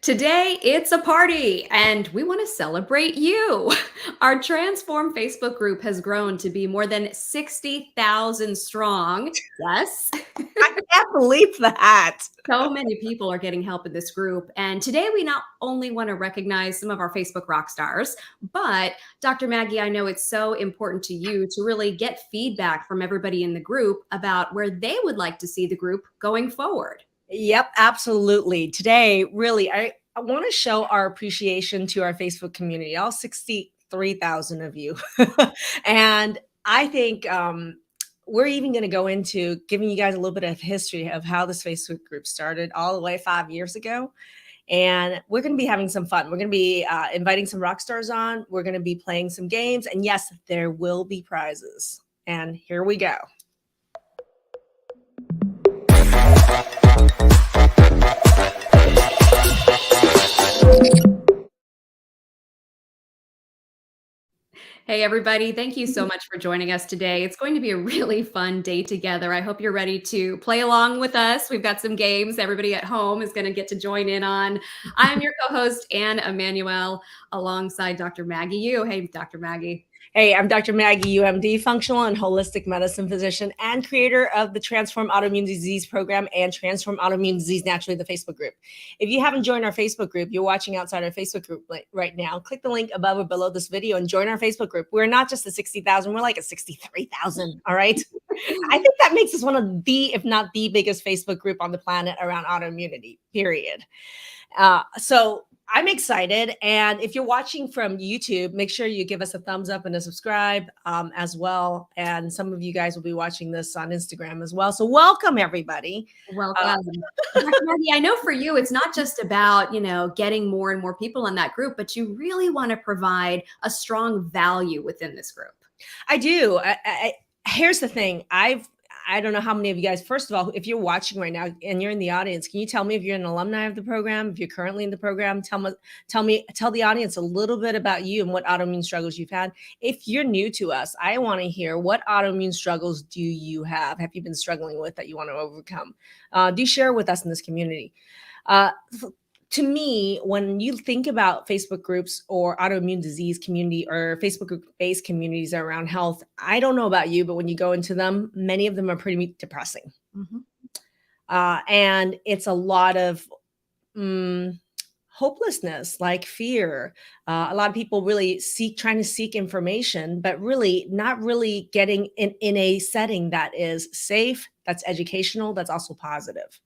Today, it's a party, and we want to celebrate you. Our Transform Facebook group has grown to be more than 60,000 strong. Yes. I can't believe that. So many people are getting help in this group. And today, we not only want to recognize some of our Facebook rock stars, but Dr. Maggie, I know it's so important to you to really get feedback from everybody in the group about where they would like to see the group going forward. Yep, absolutely. Today, really, I want to show our appreciation to our Facebook community, all 63,000 of you. And I think we're even going to go into giving you guys a little bit of history of how this Facebook group started all the way 5 years ago. And we're going to be having some fun. We're going to be inviting some rock stars on. We're going to be playing some games. And yes, there will be prizes. And here we go. Hey, everybody. Thank you so much for joining us today. It's going to be a really fun day together. I hope you're ready to play along with us. We've got some games everybody at home is going to get to join in on. I'm your co-host, Anne Emanuel, alongside Dr. Maggie Yu. Hey, Dr. Maggie. Hey, I'm Dr. Maggie, UMD, functional and holistic medicine physician and creator of the Transform Autoimmune Disease program and Transform Autoimmune Disease Naturally, the Facebook group. If you haven't joined our Facebook group, you're watching outside our Facebook group right now, click the link above or below this video and join our Facebook group. We're not just a 60,000, we're like a 63,000, all right? I think that makes us one of the, if not the biggest Facebook group on the planet around autoimmunity, period. So I'm excited. And if you're watching from YouTube, make sure you give us a thumbs up and a subscribe as well. And some of you guys will be watching this on Instagram as well. So welcome, everybody. Welcome. Dr. Maggie, I know for you, it's not just about, getting more and more people in that group, but you really want to provide a strong value within this group. I do. Here's the thing. I don't know how many of you guys, first of all, if you're watching right now and you're in the audience, can you tell me if you're an alumni of the program, if you're currently in the program, tell the audience a little bit about you and what autoimmune struggles you've had. If you're new to us, I want to hear, what autoimmune struggles do you have? Have you been struggling with that you want to overcome? Do share with us in this community. To me, when you think about Facebook groups or autoimmune disease community or Facebook group-based communities around health, I don't know about you, but when you go into them, many of them are pretty depressing. Mm-hmm. And it's a lot of hopelessness, like fear. A lot of people really trying to seek information, but really not really getting in a setting that is safe, that's educational, that's also positive.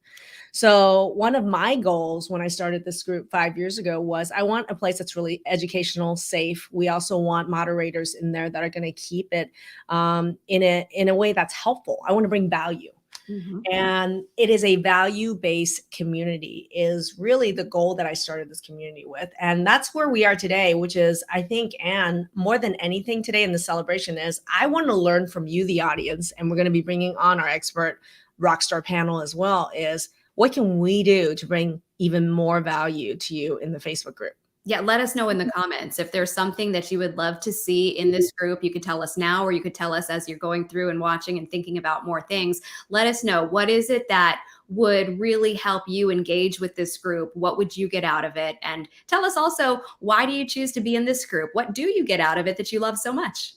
So one of my goals when I started this group 5 years ago was I want a place that's really educational, safe. We also want moderators in there that are going to keep it in a way that's helpful. I want to bring value. Mm-hmm. And it is a value-based community is really the goal that I started this community with. And that's where we are today, which is, I think, Anne, more than anything today in the celebration is I want to learn from you, the audience, and we're going to be bringing on our expert rockstar panel as well, is what can we do to bring even more value to you in the Facebook group? Yeah, let us know in the comments if there's something that you would love to see in this group. You could tell us now, or you could tell us as you're going through and watching and thinking about more things. Let us know, what is it that would really help you engage with this group? What would you get out of it? And tell us also, why do you choose to be in this group? What do you get out of it that you love so much?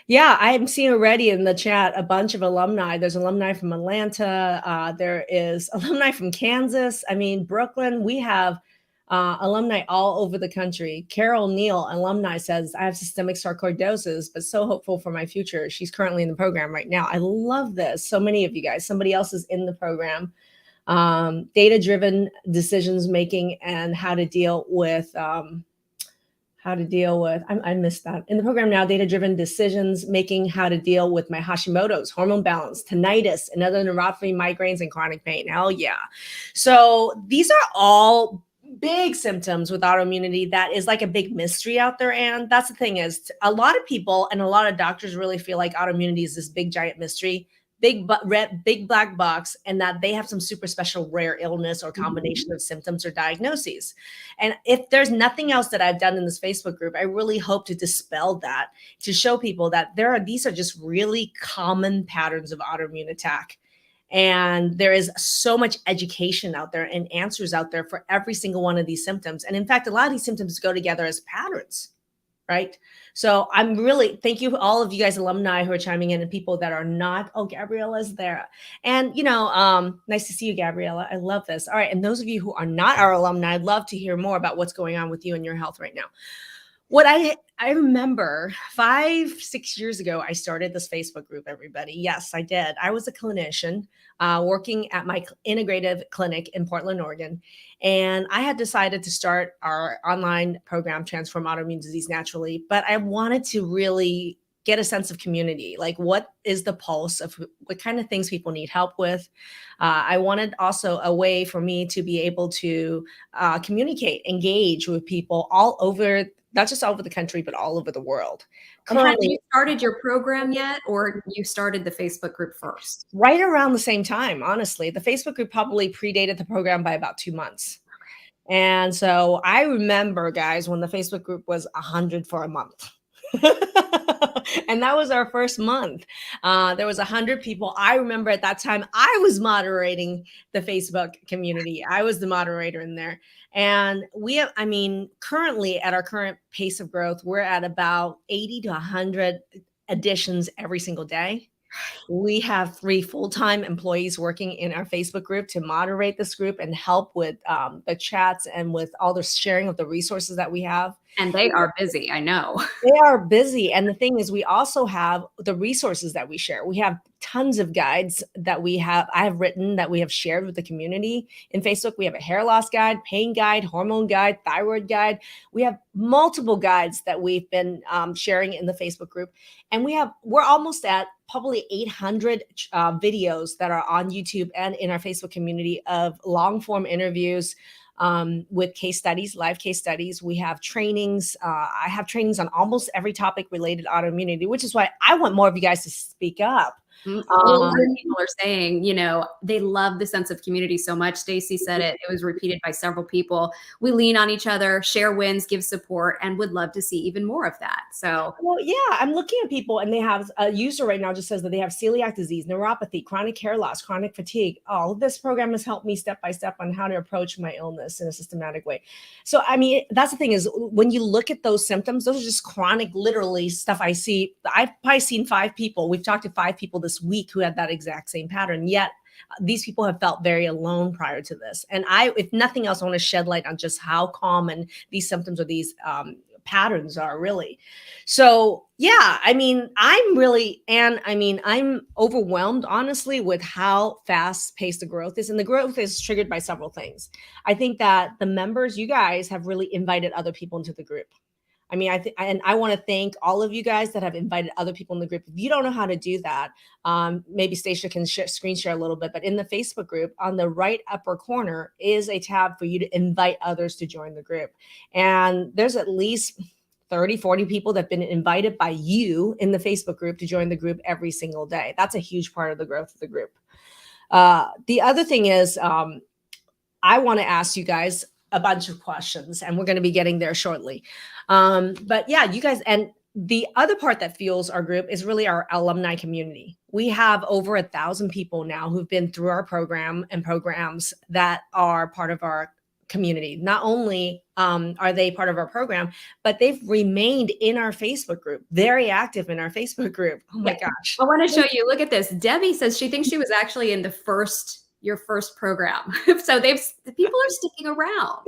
Yeah, I'm seeing already in the chat a bunch of alumni. There's alumni from Atlanta. There is alumni from Kansas. I mean, Brooklyn. We have alumni all over the country. Carol Neal, alumni, says, I have systemic sarcoidosis, but so hopeful for my future. She's currently in the program right now. I love this. So many of you guys. Somebody else is in the program. Data-driven decisions making and how to deal with I missed that. In the program now, data-driven decisions making, how to deal with my Hashimoto's, hormone balance, tinnitus, and other neuropathy, migraines, and chronic pain. Hell yeah. So these are all big symptoms with autoimmunity that is like a big mystery out there. And that's the thing, is a lot of people and a lot of doctors really feel like autoimmunity is this big giant mystery, big black box, and that they have some super special rare illness or combination of symptoms or diagnoses. And if there's nothing else that I've done in this Facebook group, I really hope to dispel that, to show people that these are just really common patterns of autoimmune attack. And there is so much education out there and answers out there for every single one of these symptoms. And in fact, a lot of these symptoms go together as patterns, right? So I'm really, thank you, all of you guys, alumni who are chiming in, and people that are not. Oh, Gabriella's there. And, nice to see you, Gabriella. I love this. All right. And those of you who are not our alumni, I'd love to hear more about what's going on with you and your health right now. What I remember 5-6 years ago, I started this Facebook group, everybody. Yes, I did. I was a clinician working at my integrative clinic in Portland, Oregon. And I had decided to start our online program, Transform Autoimmune Disease Naturally. But I wanted to really get a sense of community. Like, what is the pulse of what kind of things people need help with? I wanted also a way for me to be able to communicate, engage with people all over, not just all over the country, but all over the world. And had you started your program yet, or you started the Facebook group first? Right around the same time, honestly. The Facebook group probably predated the program by about 2 months. And so I remember, guys, when the Facebook group was 100 for a month. And that was our first month. There was 100 people. I remember at that time, I was moderating the Facebook community. I was the moderator in there. And currently at our current pace of growth, we're at about 80 to 100 additions every single day. We have 3 full-time employees working in our Facebook group to moderate this group and help with the chats and with all the sharing of the resources that we have. And they are busy, I know. They are busy. And the thing is, we also have the resources that we share. We have tons of guides that I have written, that we have shared with the community in Facebook. We have a hair loss guide, pain guide, hormone guide, thyroid guide. We have multiple guides that we've been sharing in the Facebook group. And we're almost at probably 800 videos that are on YouTube and in our Facebook community of long form interviews with case studies, live case studies. We have trainings. I have trainings on almost every topic related to autoimmunity, which is why I want more of you guys to speak up. Well, a lot of people are saying, they love the sense of community so much. Stacy said it. It was repeated by several people. We lean on each other, share wins, give support, and would love to see even more of that. So, well, yeah, I'm looking at people, and they have a user right now just says that they have celiac disease, neuropathy, chronic hair loss, chronic fatigue. Oh, this program has helped me step by step on how to approach my illness in a systematic way. So, that's the thing is, when you look at those symptoms, those are just chronic, literally stuff I see. I've probably seen 5 people. We've talked to 5 people this week who had that exact same pattern. Yet these people have felt very alone prior to this. And if nothing else, I want to shed light on just how common these symptoms or these patterns are really. So yeah, I'm overwhelmed, honestly, with how fast paced the growth is. And the growth is triggered by several things. I think that the members, you guys, have really invited other people into the group. I want to thank all of you guys that have invited other people in the group. If you don't know how to do that, maybe Stacia can screen share a little bit, but in the Facebook group, on the right upper corner is a tab for you to invite others to join the group. And there's at least 30, 40 people that have been invited by you in the Facebook group to join the group every single day. That's a huge part of the growth of the group. The other thing is, I want to ask you guys a bunch of questions, and we're going to be getting there shortly. But yeah, you guys, and the other part that fuels our group is really our alumni community. We have over 1,000 people now who've been through our program and programs that are part of our community. Not only are they part of our program, but they've remained in our Facebook group, very active in our Facebook group. Oh my gosh. I want to show you, look at this. Debbie says she thinks she was actually in your first program. So the people are sticking around.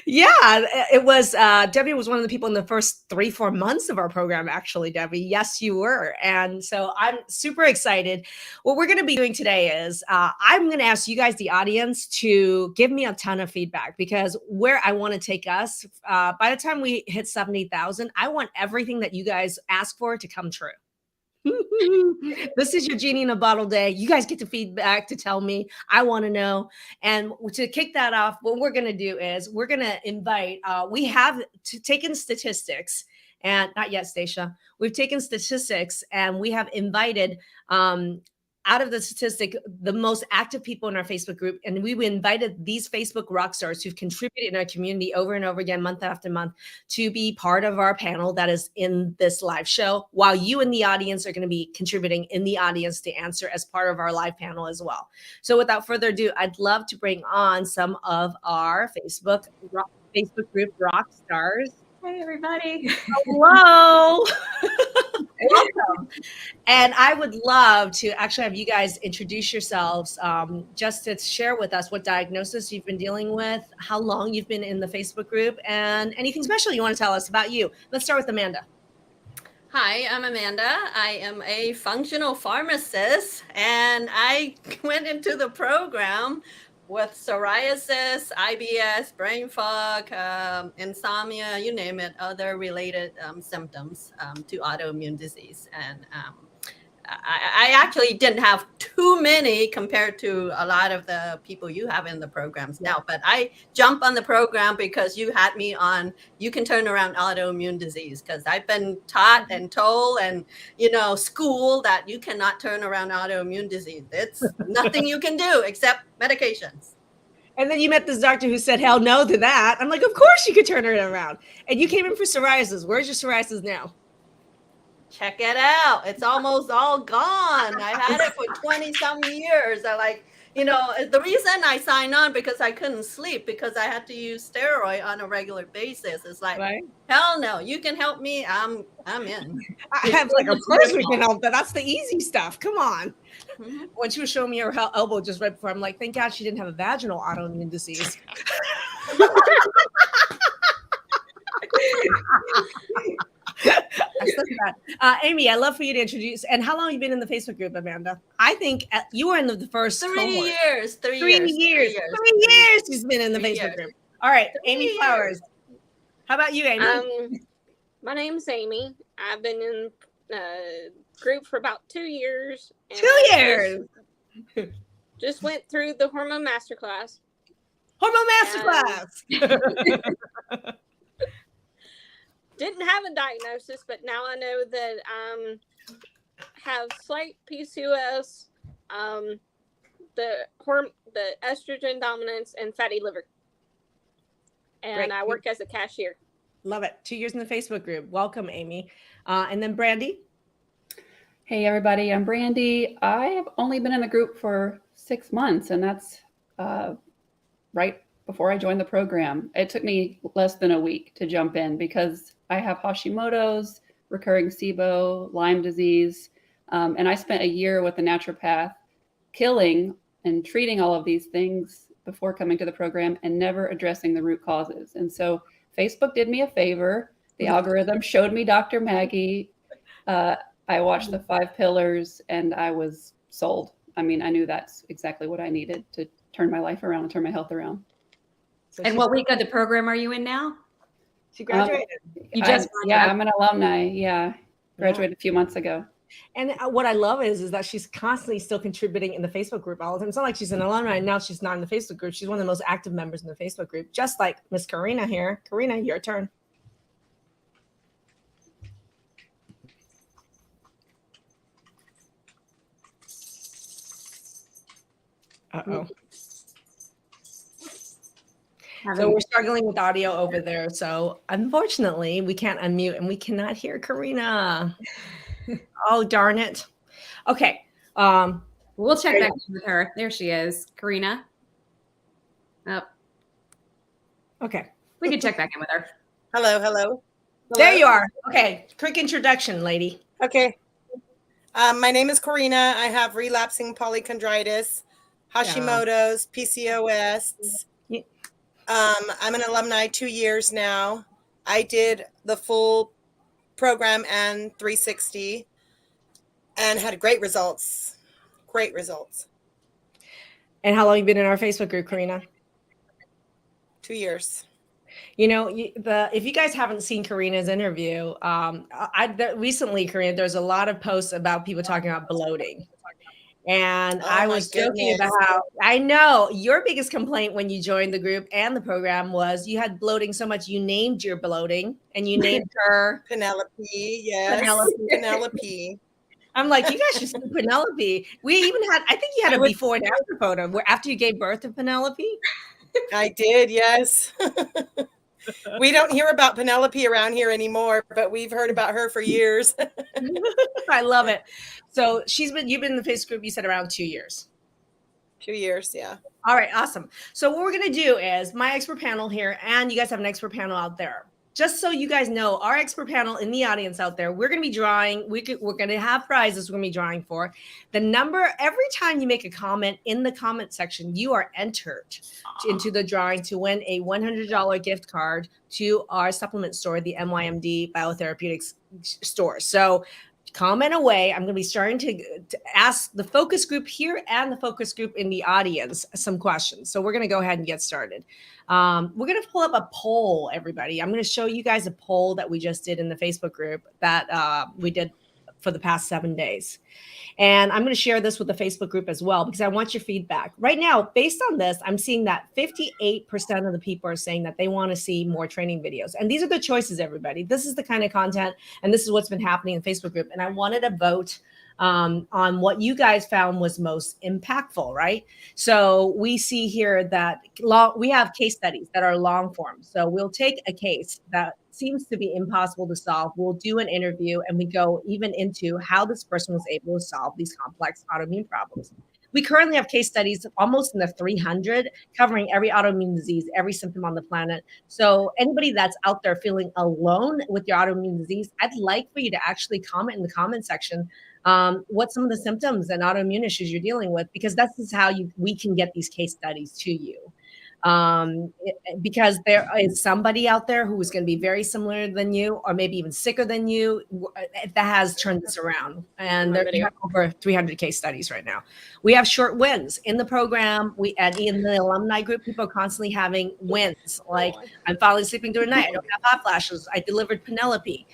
Yeah, it was, Debbie was one of the people in the first 3-4 months of our program, actually, Debbie. Yes, you were. And so I'm super excited. What we're going to be doing today is I'm going to ask you guys, the audience, to give me a ton of feedback, because where I want to take us, by the time we hit 70,000, I want everything that you guys ask for to come true. This is your genie in a bottle day. You guys get to feedback to tell me. I want to know. And to kick that off, what we're going to do is we're going to invite, we have taken statistics, and not yet, Stacia. We've taken statistics, and we have invited out of the statistic, the most active people in our Facebook group, and we invited these Facebook rock stars who've contributed in our community over and over again, month after month, to be part of our panel that is in this live show, while you in the audience are going to be contributing in the audience to answer as part of our live panel as well. So without further ado, I'd love to bring on some of our Facebook group rock stars. Hey, everybody. Hello. Welcome. And I would love to actually have you guys introduce yourselves, just to share with us what diagnosis you've been dealing with, how long you've been in the Facebook group, and anything special you want to tell us about you. Let's start with Amanda. Hi, I'm Amanda. I am a functional pharmacist, and I went into the program with psoriasis, IBS, brain fog, insomnia, you name it, other related symptoms to autoimmune disease. And I actually didn't have too many compared to a lot of the people you have in the programs now, but I jumped on the program because you had me on, you can turn around autoimmune disease, because I've been taught and told and, schooled that you cannot turn around autoimmune disease. It's nothing you can do except medications. And then you met this doctor who said, hell no to that. I'm like, of course you could turn it around. And you came in for psoriasis. Where's your psoriasis now? Check it out. It's almost all gone. I had it for 20 some years. The reason I signed on because I couldn't sleep, because I had to use steroid on a regular basis. It's like, right? Hell no, you can help me. I'm in. I'm like, of course we can help. That's the easy stuff. Come on. Mm-hmm. When she was showing me her elbow just right before, I'm like, thank God she didn't have a vaginal autoimmune disease. Amy, I'd love for you to introduce. And how long have you been in the Facebook group, Amanda? I think you were in the first 3 years. 3 years. 3 years she's been in the Facebook group. All right, Amy Flowers. How about you, Amy? My name's Amy. I've been in group for about 2 years. 2 years. Just went through the hormone masterclass. Didn't have a diagnosis, but now I know that I have slight PCOS, the estrogen dominance, and fatty liver. And great. I work as a cashier. Love it. 2 years in the Facebook group. Welcome, Amy. And then Brandy. Hey, everybody. I'm Brandy. I have only been in the group for 6 months, and that's right before I joined the program. It took me less than a week to jump in because I have Hashimoto's, recurring SIBO, Lyme disease, and I spent a year with a naturopath killing and treating all of these things before coming to the program and never addressing the root causes. And so Facebook did me a favor. The algorithm showed me Dr. Maggie. I watched the 5 pillars and I was sold. I mean, I knew that's exactly what I needed to turn my life around and turn my health around. So and what week of the program are you in now? She graduated. I'm an alumni. Yeah. Graduated a few months ago. And what I love is that she's constantly still contributing in the Facebook group all the time. It's not like she's an alumni and now she's not in the Facebook group. She's one of the most active members in the Facebook group, just like Miss Karina here. Karina, your turn. Uh-oh. So we're struggling with audio over there. So unfortunately, we can't unmute and we cannot hear Karina. Oh, darn it. Okay. We'll check back in with her. There she is. Karina. Oh. Okay. We can check back in with her. Hello. There you are. Okay. Quick introduction, lady. Okay. My name is Karina. I have relapsing polychondritis, Hashimoto's, PCOS. I'm an alumni 2 years now. I did the full program and 360 and had great results. And how long have you been in our Facebook group, Karina? 2 years. You know, if you guys haven't seen Karina's interview, recently, Karina, there's a lot of posts about people talking about bloating. And I was joking about how I know your biggest complaint when you joined the group and the program was you had bloating so much you named your bloating and you named her Penelope. Yes, Penelope. I'm like, you guys should see Penelope. We even had, I think you had a before and after photo where after you gave birth to Penelope. I did, yes. We don't hear about Penelope around here anymore, but we've heard about her for years. I love it. So you've been in the Facebook group, you said around 2 years. 2 years, yeah. All right, awesome. So what we're going to do is my expert panel here, and you guys have an expert panel out there. Just so you guys know, our expert panel in the audience out there, we're going to be drawing, we're going to have prizes we're going to be drawing for. The number, every time you make a comment in the comment section, you are entered into the drawing to win a $100 gift card to our supplement store, the MYMD Biotherapeutics store. So comment away. I'm going to be starting to ask the focus group here and the focus group in the audience some questions. So we're going to go ahead and get started. We're going to pull up a poll, everybody. I'm going to show you guys a poll that we just did in the Facebook group that we did for the past 7 days. And I'm going to share this with the Facebook group as well, because I want your feedback. Right now, based on this, I'm seeing that 58% of the people are saying that they want to see more training videos. And these are the choices, everybody. This is the kind of content, and this is what's been happening in the Facebook group. And I wanted to vote on what you guys found was most impactful, right? So we see here that we have case studies that are long form. So we'll take a case that seems to be impossible to solve. We'll do an interview and we go even into how this person was able to solve these complex autoimmune problems. We currently have case studies almost in the 300 covering every autoimmune disease, every symptom on the planet. So anybody that's out there feeling alone with your autoimmune disease, I'd like for you to actually comment in the comment section what some of the symptoms and autoimmune issues you're dealing with, because this is how we can get these case studies to you. Because there is somebody out there who is going to be very similar than you, or maybe even sicker than you, that has turned this around. And there are over 300 case studies right now. We have short wins in the program. And in the alumni group, people are constantly having wins. Like, I'm finally sleeping through the night. I don't have hot flashes. I delivered Penelope.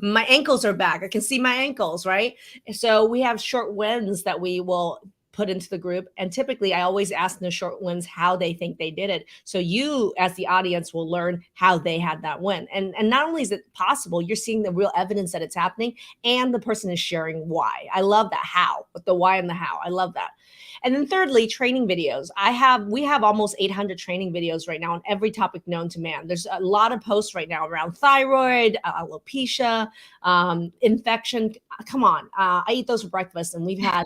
My ankles are back. I can see my ankles, right? So we have short wins that we will put into the group. And typically I always ask the short wins how they think they did it. So you as the audience will learn how they had that win. And not only is it possible, you're seeing the real evidence that it's happening, and the person is sharing why. I love that how, but the why and the how. I love that. And then thirdly, training videos. We have almost 800 training videos right now on every topic known to man. There's a lot of posts right now around thyroid, alopecia, infection. Come on. I eat those for breakfast, and we've had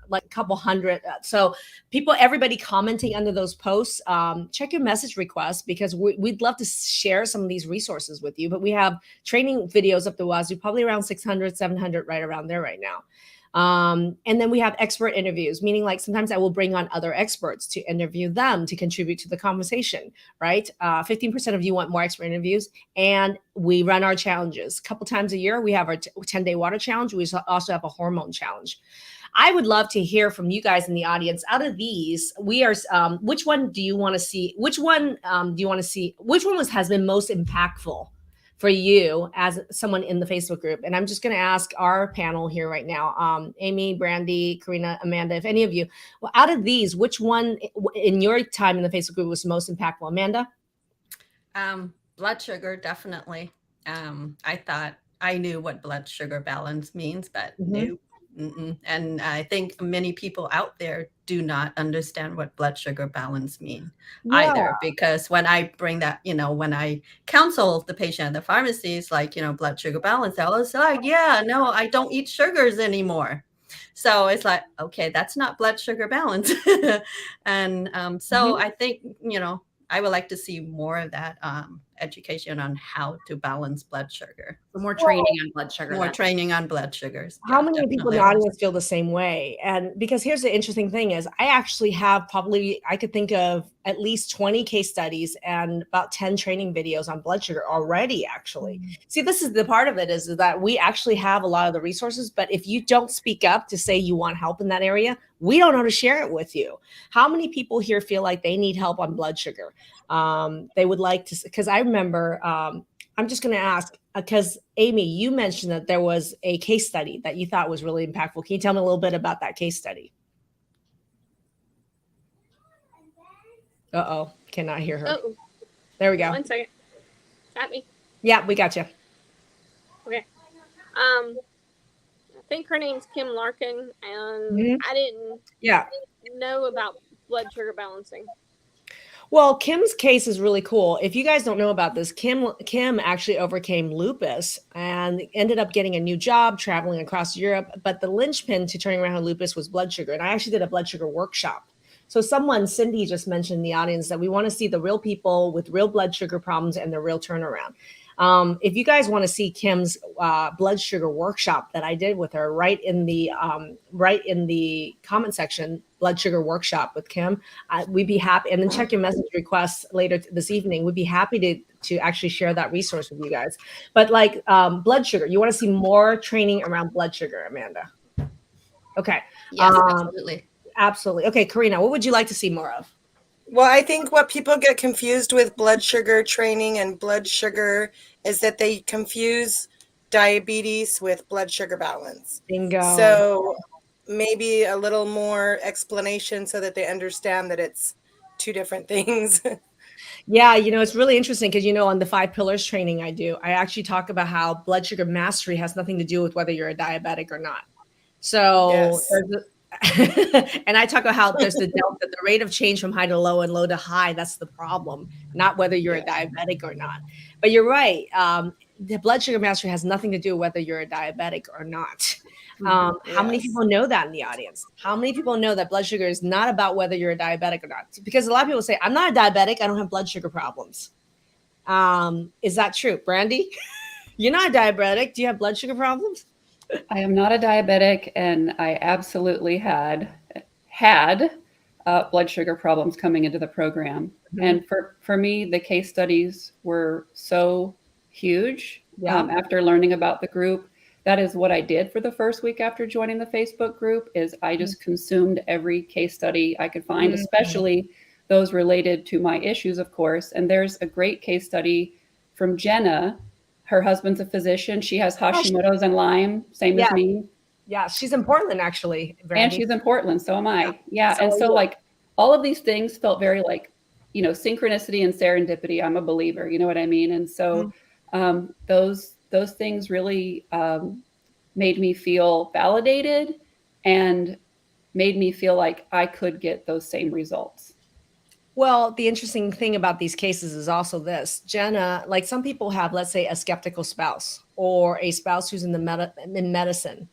like a couple hundred. So everybody commenting under those posts, check your message requests, because we'd love to share some of these resources with you. But we have training videos up the wazoo, probably around 600, 700, right around there right now. And then we have expert interviews, meaning like sometimes I will bring on other experts to interview them to contribute to the conversation, right? 15% of you want more expert interviews, and we run our challenges. A couple times a year, we have our 10-day water challenge. We also have a hormone challenge. I would love to hear from you guys in the audience. Out of these, which one do you want to see? Which one has been most impactful for you as someone in the Facebook group? And I'm just going to ask our panel here right now, Amy, Brandy, Karina, Amanda, if any of you, well, out of these, which one in your time in the Facebook group was most impactful? Amanda? Blood sugar, definitely. I thought I knew what blood sugar balance means, but no. And I think many people out there do not understand what blood sugar balance means either, because when I bring that, when I counsel the patient at the pharmacy, it's like, blood sugar balance, I was like, yeah, no, I don't eat sugars anymore. So it's like, okay, that's not blood sugar balance. And so I think, I would like to see more of that education on how to balance blood sugar. More training on blood sugar. More training on blood sugars. How many people in the audience feel the same way? And because here's the interesting thing is I actually have I could think of at least 20 case studies and about 10 training videos on blood sugar already, actually. See, this is the part of it is that we actually have a lot of the resources, but if you don't speak up to say you want help in that area, we don't know how to share it with you. How many people here feel like they need help on blood sugar? They would like to, because I remember, I'm just going to ask, because Amy, you mentioned that there was a case study that you thought was really impactful. Can you tell me a little bit about that case study? Uh-oh, cannot hear her. Uh-oh. There we go. 1 second. Got me? Yeah, we got you. Okay. think her name's Kim Larkin, and Mhm. I didn't Yeah. know about blood sugar balancing. Well, Kim's case is really cool. If you guys don't know about this, Kim actually overcame lupus and ended up getting a new job traveling across Europe. But the linchpin to turning around her lupus was blood sugar. And I actually did a blood sugar workshop. So Cindy just mentioned in the audience that we want to see the real people with real blood sugar problems and the real turnaround. If you guys want to see Kim's blood sugar workshop that I did with her, right in the comment section, blood sugar workshop with Kim, we'd be happy. And then check your message requests later this evening. We'd be happy to actually share that resource with you guys. But like blood sugar, you want to see more training around blood sugar, Amanda? Okay. Yes, absolutely. Absolutely. Okay, Karina, what would you like to see more of? Well, I think what people get confused with blood sugar training and blood sugar is that they confuse diabetes with blood sugar balance. Bingo. So maybe a little more explanation so that they understand that it's two different things. Yeah, it's really interesting because, on the 5 pillars training I do, I actually talk about how blood sugar mastery has nothing to do with whether you're a diabetic or not. So, and I talk about how there's the delta, the rate of change from high to low and low to high. That's the problem, not whether you're a diabetic or not. But you're right. The blood sugar mastery has nothing to do with whether you're a diabetic or not. How many people know that in the audience? How many people know that blood sugar is not about whether you're a diabetic or not? Because a lot of people say, I'm not a diabetic. I don't have blood sugar problems. Is that true? Brandy, you're not a diabetic. Do you have blood sugar problems? I am not a diabetic, and I absolutely had blood sugar problems coming into the program. Mm-hmm. And for me, the case studies were so huge. After learning about the group, that is what I did for the first week after joining the Facebook group. Is I just consumed every case study I could find, especially those related to my issues, of course. And there's a great case study from Jenna. Her husband's a physician. She has Hashimoto's and Lyme, same as me. Yeah, she's in Portland, actually. Brandy. And she's in Portland, so am I. Yeah, and so like all of these things felt very like, synchronicity and serendipity. I'm a believer, you know what I mean? And so those things really made me feel validated and made me feel like I could get those same results. Well, the interesting thing about these cases is also this. Jenna, like some people have, let's say, a skeptical spouse or a spouse who's in medicine.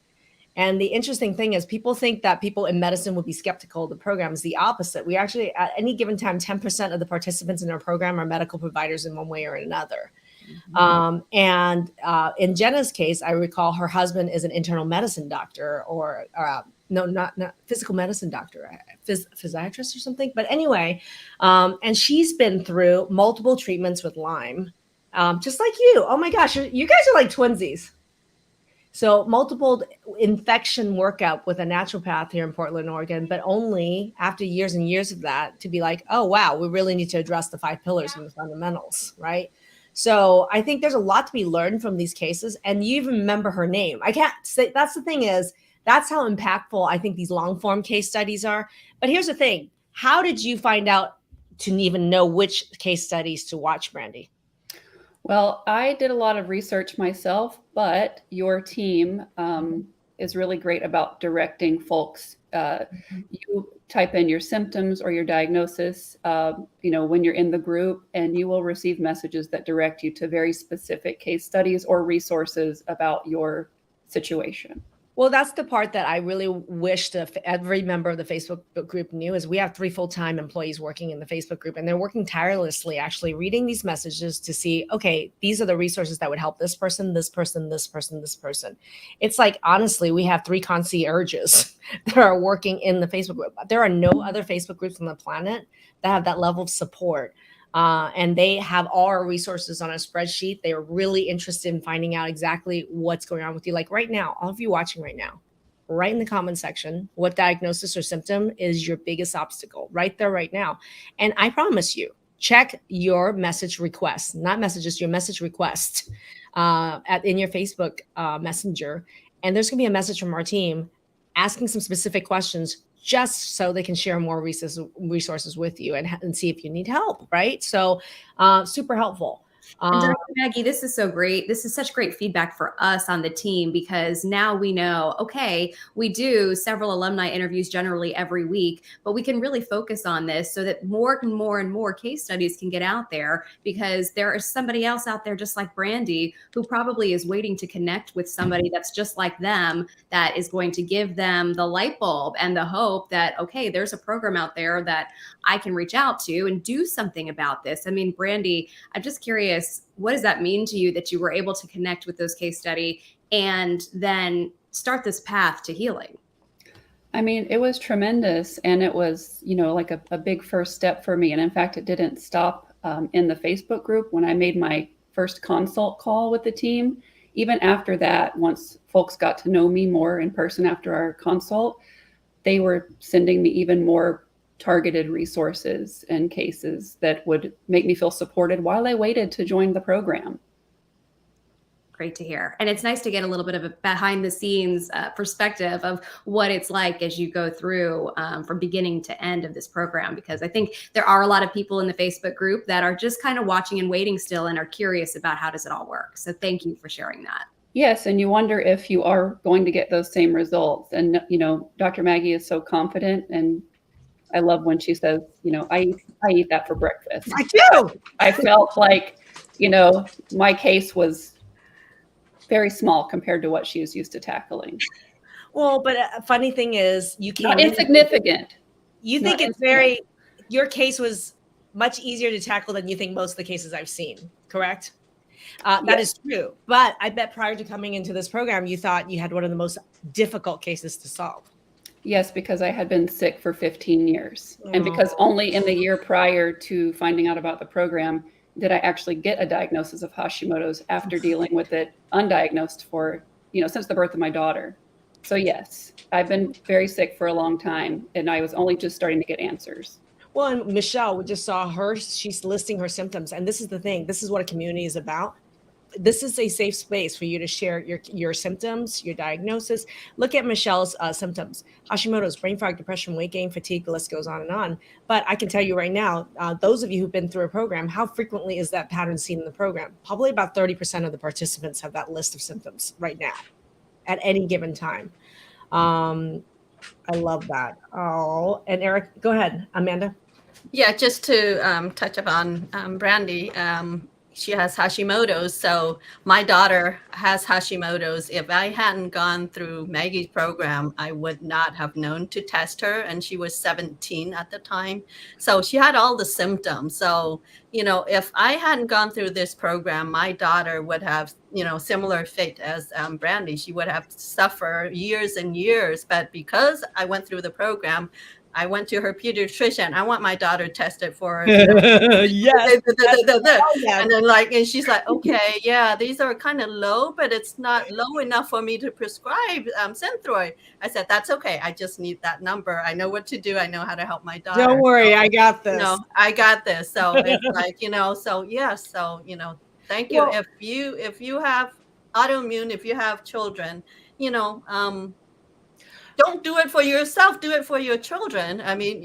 And the interesting thing is people think that people in medicine would be skeptical of the program. Is the opposite. We actually, at any given time, 10% of the participants in our program are medical providers in one way or another. Mm-hmm. In Jenna's case, I recall her husband is an internal medicine doctor or no, not physical medicine doctor, physiatrist or something. But anyway, and she's been through multiple treatments with Lyme, just like you. Oh my gosh, you guys are like twinsies. So multiple infection workup with a naturopath here in Portland, Oregon, but only after years and years of that to be like, oh, wow, we really need to address the 5 pillars and the fundamentals, right? So I think there's a lot to be learned from these cases. And you even remember her name. I can't say, that's the thing is, that's how impactful I think these long form case studies are. But here's the thing. How did you find out to even know which case studies to watch, Brandy? Well, I did a lot of research myself, but your team is really great about directing folks. You type in your symptoms or your diagnosis, when you're in the group, and you will receive messages that direct you to very specific case studies or resources about your situation. Well, that's the part that I really wish every member of the Facebook group knew is we have 3 full-time employees working in the Facebook group, and they're working tirelessly actually reading these messages to see, okay, these are the resources that would help this person, this person, this person, this person. It's like, honestly, we have 3 concierges that are working in the Facebook group. There are no other Facebook groups on the planet that have that level of support. And they have all our resources on a spreadsheet. They are really interested in finding out exactly what's going on with you. Like right now, all of you watching right now, write in the comment section what diagnosis or symptom is your biggest obstacle right there, right now. And I promise you, check your message requests, not messages, your message request in your Facebook Messenger. And there's going to be a message from our team asking some specific questions just so they can share more resources with you and see if you need help, right? So super helpful. And Dr. Maggie, this is so great. This is such great feedback for us on the team because now we know, okay, we do several alumni interviews generally every week, but we can really focus on this so that more and more and more case studies can get out there because there is somebody else out there just like Brandy who probably is waiting to connect with somebody that's just like them that is going to give them the light bulb and the hope that, okay, there's a program out there that I can reach out to and do something about this. I mean, Brandy, I'm just curious, what does that mean to you that you were able to connect with those case study and then start this path to healing? I mean, it was tremendous. And it was, like a big first step for me. And in fact, it didn't stop in the Facebook group when I made my first consult call with the team. Even after that, once folks got to know me more in person after our consult, they were sending me even more targeted resources and cases that would make me feel supported while I waited to join the program. Great to hear. And it's nice to get a little bit of a behind the scenes perspective of what it's like as you go through from beginning to end of this program, because I think there are a lot of people in the Facebook group that are just kind of watching and waiting still and are curious about how does it all work. So thank you for sharing that. Yes, and you wonder if you are going to get those same results. And, Dr. Maggie is so confident, and I love when she says, I eat that for breakfast. I do. I felt like, my case was very small compared to what she was used to tackling. Well, but a funny thing is you can't. Not insignificant. You think it's your case was much easier to tackle than you think most of the cases I've seen, correct? That is true. But I bet prior to coming into this program, you thought you had one of the most difficult cases to solve. Yes, because I had been sick for 15 years. And because only in the year prior to finding out about the program did I actually get a diagnosis of Hashimoto's after dealing with it undiagnosed for, since the birth of my daughter. So yes, I've been very sick for a long time, and I was only just starting to get answers. Well, and Michelle, we just saw her, she's listing her symptoms. And this is the thing, this is what a community is about. This is a safe space for you to share your symptoms, your diagnosis. Look at Michelle's symptoms: Hashimoto's, brain fog, depression, weight gain, fatigue, the list goes on and on. But I can tell you right now, those of you who've been through a program, how frequently is that pattern seen in the program? Probably about 30% of the participants have that list of symptoms right now at any given time. I love that. Oh, and Eric, go ahead, Amanda. Yeah, just to touch upon Brandy, she has Hashimoto's. So my daughter has Hashimoto's. If I hadn't gone through Maggie's program, I would not have known to test her. And she was 17 at the time. So she had all the symptoms. So, if I hadn't gone through this program, my daughter would have, similar fate as Brandy. She would have suffered years and years. But because I went through the program, I went to her pediatrician. I want my daughter tested for, yes. And then and she's like, okay, yeah, these are kind of low, but it's not low enough for me to prescribe Synthroid. I said, that's okay. I just need that number. I know what to do. I know how to help my daughter. Don't worry, I got this. No, I got this. So it's like, so yes. So, thank you. Well, if you have autoimmune, if you have children, don't do it for yourself. Do it for your children. I mean,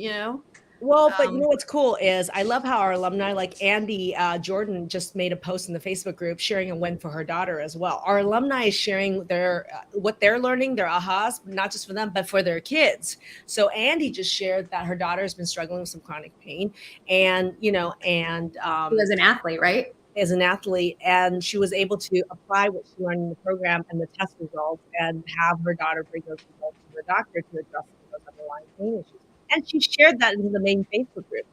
Well, but what's cool is I love how our alumni like Andy Jordan just made a post in the Facebook group sharing a win for her daughter as well. Our alumni is sharing their what they're learning, their ahas, not just for them, but for their kids. So Andy just shared that her daughter has been struggling with some chronic pain, and she was an athlete, right? As an athlete, and she was able to apply what she learned in the program and the test results and have her daughter bring those results to the doctor to address those underlying pain issues. And she shared that into the main Facebook group.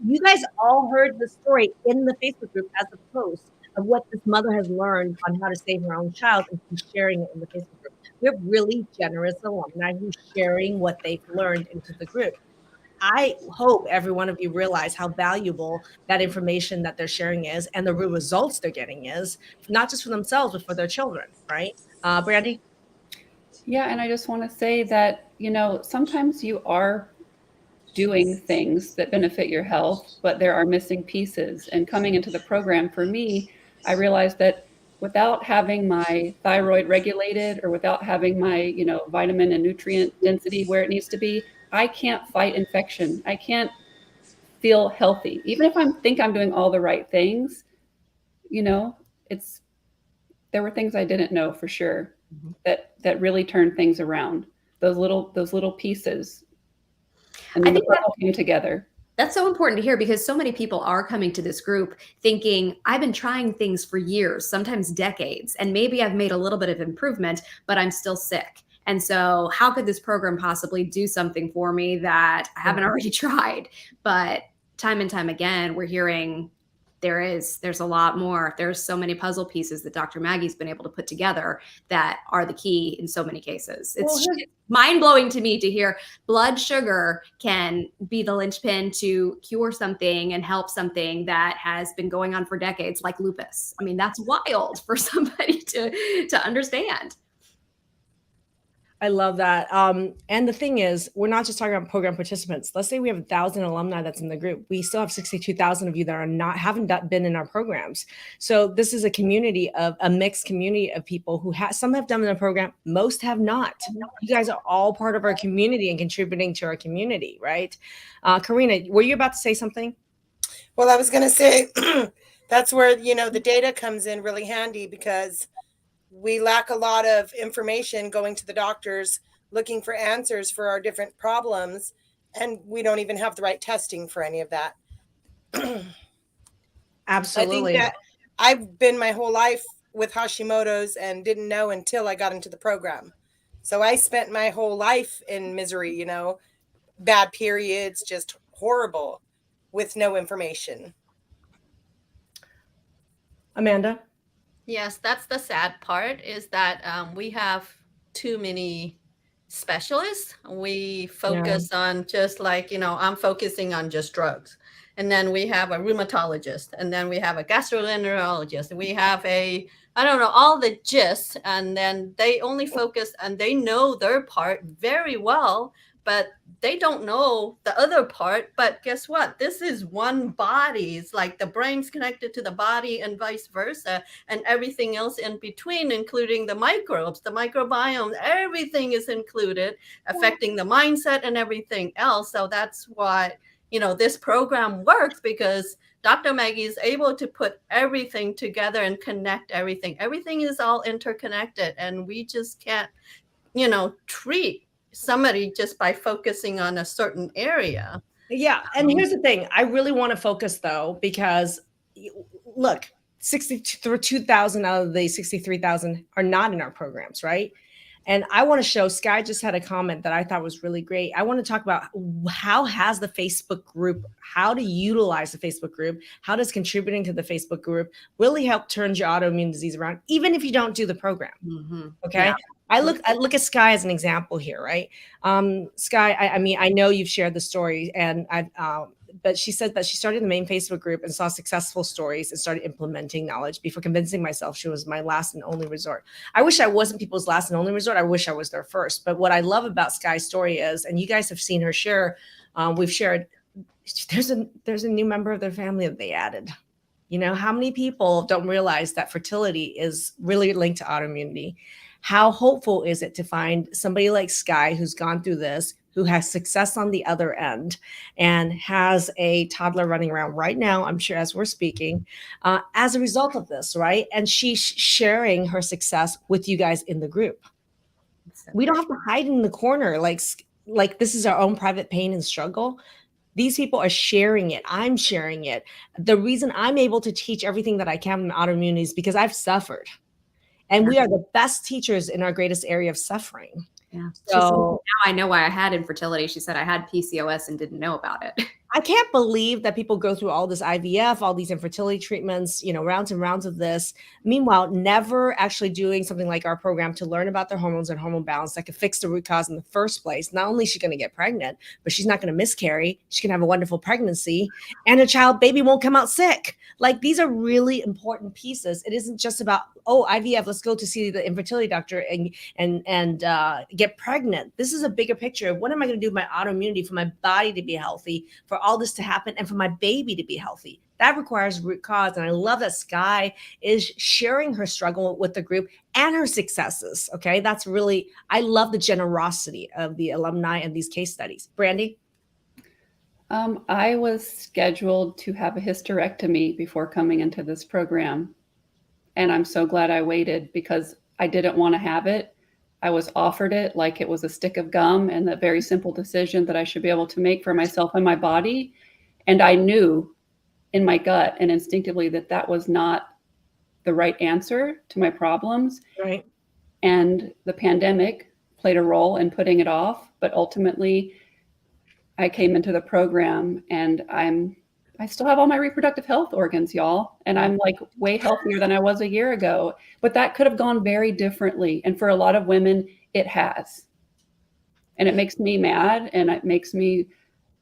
You guys all heard the story in the Facebook group as a post of what this mother has learned on how to save her own child, and she's sharing it in the Facebook group. We have really generous alumni who's sharing what they've learned into the group. I hope every one of you realize how valuable that information that they're sharing is, and the real results they're getting is, not just for themselves, but for their children, right? Brandy? Yeah, and I just want to say that, sometimes you are doing things that benefit your health, but there are missing pieces. And coming into the program, for me, I realized that without having my thyroid regulated or without having my, vitamin and nutrient density where it needs to be, I can't fight infection. I can't feel healthy. Even if I think I'm doing all the right things, you know, there were things I didn't know for sure Mhm. that really turned things around. Those little pieces, and I then the think that puzzle came together. that's so important to hear because so many people are coming to this group thinking, I've been trying things for years, sometimes decades, and maybe I've made a little bit of improvement, but I'm still sick. And so, how could this program possibly do something for me that I haven't already tried? But time and time again, we're hearing there's a lot more. There's so many puzzle pieces that Dr. Maggie's been able to put together that are the key in so many cases. It's mind blowing to me to hear blood sugar can be the linchpin to cure something and help something that has been going on for decades, like lupus. I mean, that's wild for somebody to understand. I love that. And the thing is, we're not just talking about program participants. Let's say we have 1,000 alumni that's in the group. We still have 62,000 of you that haven't been in our programs. So this is a community of a mixed community of people who some have done the program, most have not. You guys are all part of our community and contributing to our community, right? Karina, were you about to say something? Well, I was going to say that's where, the data comes in really handy because we lack a lot of information going to the doctors looking for answers for our different problems, and we don't even have the right testing for any of that. Absolutely. I think that I've been my whole life with Hashimoto's and didn't know until I got into the program. So I spent my whole life in misery, bad periods, just horrible, with no information. Amanda? Yes, that's the sad part is that we have too many specialists. We focus on just like, I'm focusing on just drugs. And then we have a rheumatologist, and then we have a gastroenterologist, and we have all the gists. And then they only focus and they know their part very well, but they don't know the other part. But guess what? This is one body. It's like the brain's connected to the body and vice versa, and everything else in between, including the microbes, the microbiome, everything is included, affecting the mindset and everything else. So that's why, this program works, because Dr. Maggie is able to put everything together and connect everything. Everything is all interconnected, and we just can't, treat somebody just by focusing on a certain area. Yeah. And here's the thing. I really want to focus though, because look, 2,000 out of the 63,000 are not in our programs, right? And I want to show, Sky just had a comment that I thought was really great. I want to talk about how has the Facebook group, how to utilize the Facebook group, how does contributing to the Facebook group really help turn your autoimmune disease around, even if you don't do the program. Mm-hmm. Okay. Yeah. I look at Sky as an example here, right? Sky, I mean, I know you've shared the story, and but she said that she started the main Facebook group and saw successful stories and started implementing knowledge before convincing myself she was my last and only resort. I wish I wasn't people's last and only resort. I wish I was their first. But what I love about Sky's story is, and you guys have seen her share, we've shared, there's a new member of their family that they added. How many people don't realize that fertility is really linked to autoimmunity? How hopeful is it to find somebody like Sky who's gone through this, who has success on the other end and has a toddler running around right now, I'm sure, as we're speaking, as a result of this, right? And she's sharing her success with you guys in the group. We don't have to hide in the corner like this is our own private pain and struggle. These people are sharing it. I'm sharing it. The reason I'm able to teach everything that I can in autoimmune is because I've suffered. And we are the best teachers in our greatest area of suffering. Yeah. So now I know why I had infertility. She said I had PCOS and didn't know about it. I can't believe that people go through all this IVF, all these infertility treatments, rounds and rounds of this. Meanwhile, never actually doing something like our program to learn about their hormones and hormone balance that could fix the root cause in the first place. Not only is she going to get pregnant, but she's not going to miscarry. She can have a wonderful pregnancy, and a baby won't come out sick. Like, these are really important pieces. It isn't just about, IVF, let's go to see the infertility doctor and get pregnant. This is a bigger picture of what am I going to do with my autoimmunity for my body to be healthy, for all this to happen, and for my baby to be healthy. That requires root cause. And I love that Sky is sharing her struggle with the group and her successes. Okay. That's really, I love the generosity of the alumni and these case studies. Brandy? I was scheduled to have a hysterectomy before coming into this program. And I'm so glad I waited because I didn't want to have it. I was offered it like it was a stick of gum and a very simple decision that I should be able to make for myself and my body. And I knew in my gut and instinctively that that was not the right answer to my problems. Right. And the pandemic played a role in putting it off. But ultimately, I came into the program and I still have all my reproductive health organs, y'all. And I'm like way healthier than I was a year ago. But that could have gone very differently. And for a lot of women, it has. And it makes me mad and it makes me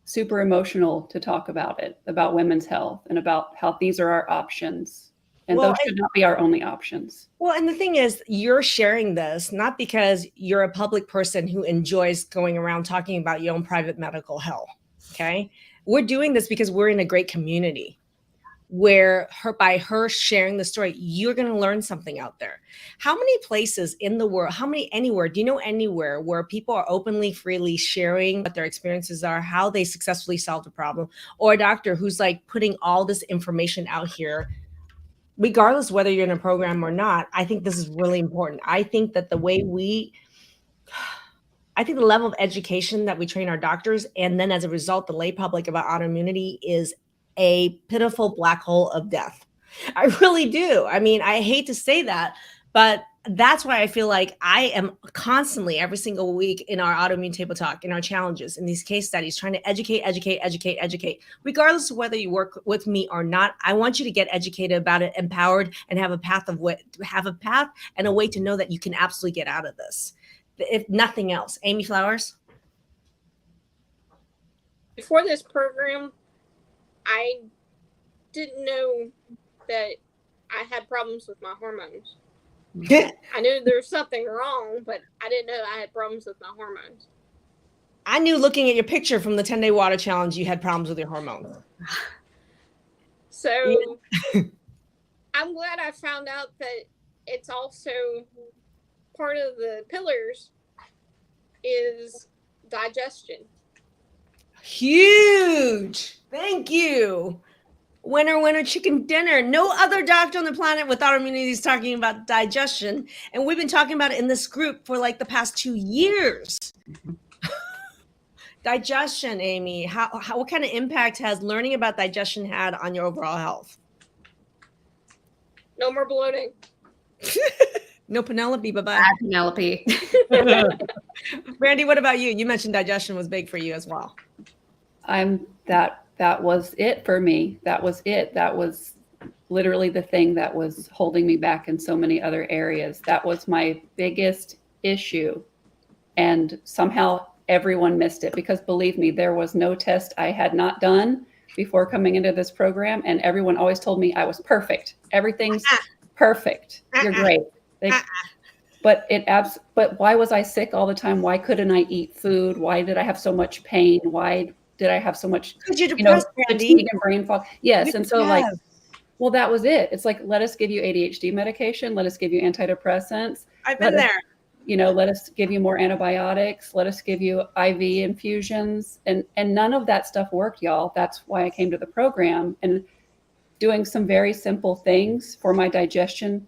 super emotional to talk about it, about women's health and about how these are our options. And those should not be our only options. Well, and the thing is, you're sharing this not because you're a public person who enjoys going around talking about your own private medical health. Okay. We're doing this because we're in a great community where by her sharing the story, you're going to learn something out there. How many places in the world, anywhere, do you know anywhere where people are openly, freely sharing what their experiences are, how they successfully solved a problem, or a doctor who's like putting all this information out here, regardless whether you're in a program or not? I think this is really important. I think that the level of education that we train our doctors, and then as a result, the lay public about autoimmunity is a pitiful black hole of death. I really do. I mean, I hate to say that, but that's why I feel like I am constantly every single week in our autoimmune table talk, in our challenges, in these case studies, trying to educate, regardless of whether you work with me or not. I want you to get educated about it, empowered, and have a path and a way to know that you can absolutely get out of this. If nothing else. Amy Flowers? Before this program, I didn't know that I had problems with my hormones. I knew there was something wrong, but I didn't know I had problems with my hormones. I knew looking at your picture from the 10-day water challenge, you had problems with your hormones. So I'm glad I found out that it's also part of the pillars is digestion. Huge. Thank you. Winner, winner, chicken dinner. No other doctor on the planet with autoimmunity is talking about digestion. And we've been talking about it in this group for like the past 2 years. Digestion, Amy. What kind of impact has learning about digestion had on your overall health? No more bloating. No Penelope, bye-bye. Penelope. Brandy, what about you? You mentioned digestion was big for you as well. That was it for me. That was it. That was literally the thing that was holding me back in so many other areas. That was my biggest issue. And somehow everyone missed it because believe me, there was no test I had not done before coming into this program. And everyone always told me I was perfect. Everything's perfect. You're great. But why was I sick all the time? Why couldn't I eat food? Why did I have so much pain? Why did I have so much, fatigue and brain fog? Yes. And so well, that was it. It's like, let us give you ADHD medication. Let us give you antidepressants. I've been there. Let us give you more antibiotics. Let us give you IV infusions. And none of that stuff worked, y'all. That's why I came to the program, and doing some very simple things for my digestion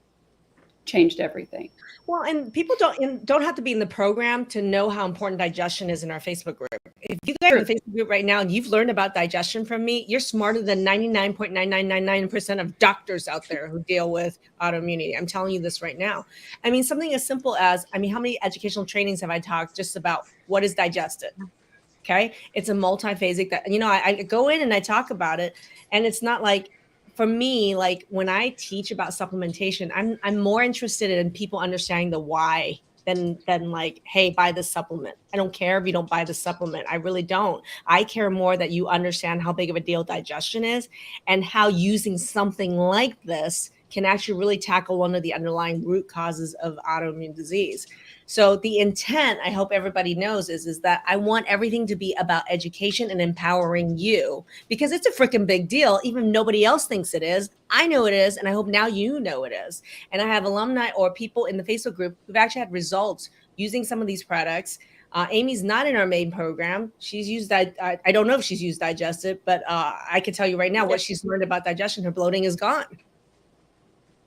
changed everything. Well, and people don't have to be in the program to know how important digestion is in our Facebook group. If you guys are in the Facebook group right now and you've learned about digestion from me, you're smarter than 99.9999% of doctors out there who deal with autoimmunity. I'm telling you this right now. I mean, something as simple as, how many educational trainings have I talked just about what is digested? Okay. It's a multiphasic that, I go in and I talk about it, and it's not like, for me, like when I teach about supplementation, I'm more interested in people understanding the why than like, hey, buy this supplement. I don't care if you don't buy the supplement. I really don't. I care more that you understand how big of a deal digestion is and how using something like this can actually really tackle one of the underlying root causes of autoimmune disease. So the intent, I hope everybody knows, is that I want everything to be about education and empowering you, because it's a freaking big deal. Even nobody else thinks it is. I know it is, and I hope now you know it is. And I have alumni or people in the Facebook group who've actually had results using some of these products. Amy's not in our main program. She's used that. I don't know if she's used Digestive, but I can tell you right now what she's learned about digestion. Her bloating is gone.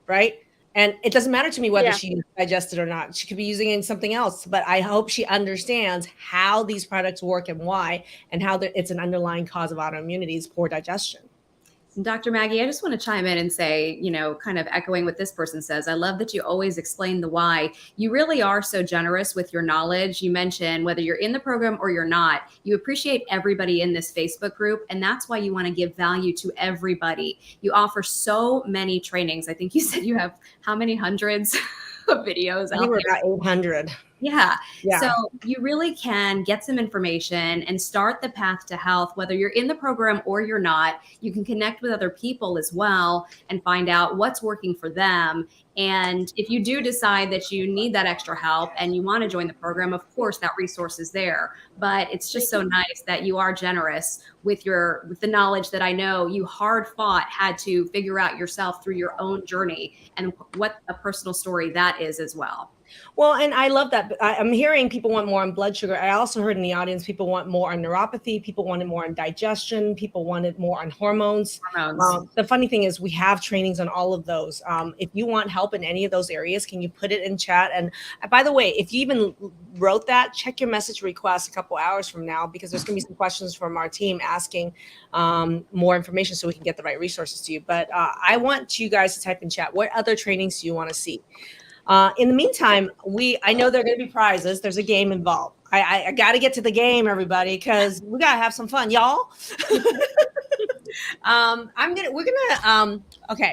Right? And it doesn't matter to me whether Yeah. she digested or not. She could be using it in something else, but I hope she understands how these products work and why, and how it's an underlying cause of autoimmunity is poor digestion. Dr. Maggie, I just want to chime in and say, kind of echoing what this person says, I love that you always explain the why. You really are so generous with your knowledge. You mentioned whether you're in the program or you're not, you appreciate everybody in this Facebook group. And that's why you want to give value to everybody. You offer so many trainings. I think you said you have how many hundreds of videos I out think we're there? about 800. Yeah. Yeah. So you really can get some information and start the path to health, whether you're in the program or you're not. You can connect with other people as well and find out what's working for them. And if you do decide that you need that extra help and you want to join the program, of course, that resource is there. But it's just so nice that you are generous with the knowledge that I know you hard fought, had to figure out yourself through your own journey, and what a personal story that is as well. Well, and I love that. I'm hearing people want more on blood sugar. I also heard in the audience, people want more on neuropathy. People wanted more on digestion. People wanted more on hormones. The funny thing is we have trainings on all of those. If you want help in any of those areas, can you put it in chat? And by the way, if you even wrote that, check your message request a couple hours from now, because there's going to be some questions from our team asking more information so we can get the right resources to you. But I want you guys to type in chat, what other trainings do you want to see? In the meantime, I know there are going to be prizes. There's a game involved. I got to get to the game, everybody, because we got to have some fun, y'all.